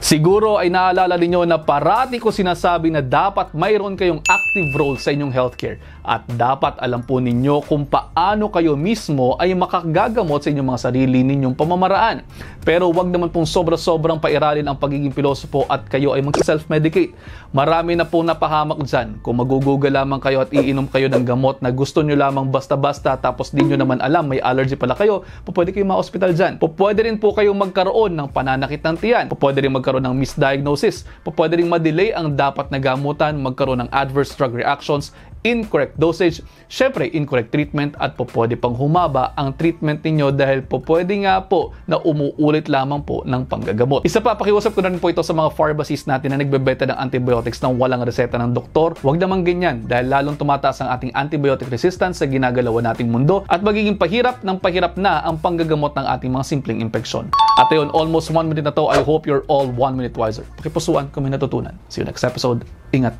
Siguro ay naalala ninyo na parati ko sinasabi na dapat mayroon kayong active role sa inyong healthcare at dapat alam po ninyo kung paano kayo mismo ay makagagamot sa inyong mga sarili ninyong pamamaraan. Pero wag naman pong sobra-sobrang pairalin ang pagiging pilosopo at kayo ay mag-self-medicate. Marami na pong napahamak dyan. Kung magugugal lamang kayo at iinom kayo ng gamot na gusto nyo lamang basta-basta tapos di nyo naman alam may allergy pala kayo, pwede kayong ma-hospital dyan. Pwede rin po kayong magkaroon ng pananakit ng tiyan. Pwede rin magkaroon ng misdiagnosis. Pwede rin ma-delay ang dapat na gamutan, magkaroon ng adverse drug reactions, incorrect dosage, syempre incorrect treatment at pwede pang humaba ang treatment ninyo dahil pwede nga po na umuulit lamang po ng panggagamot. Isa pa, pakiusap ko na rin po ito sa mga pharmacists natin na nagbebenta ng antibiotics nang walang reseta ng doktor. Huwag naman ganyan dahil lalong tumataas ang ating antibiotic resistance sa ginagalawan nating mundo at magiging pahirap na ang panggagamot ng ating mga simpleng infeksyon. At ayun, almost 1 minute na to. I hope you're all 1 minute wiser. Pakipusuan kung may natutunan. See you next episode. Ingat!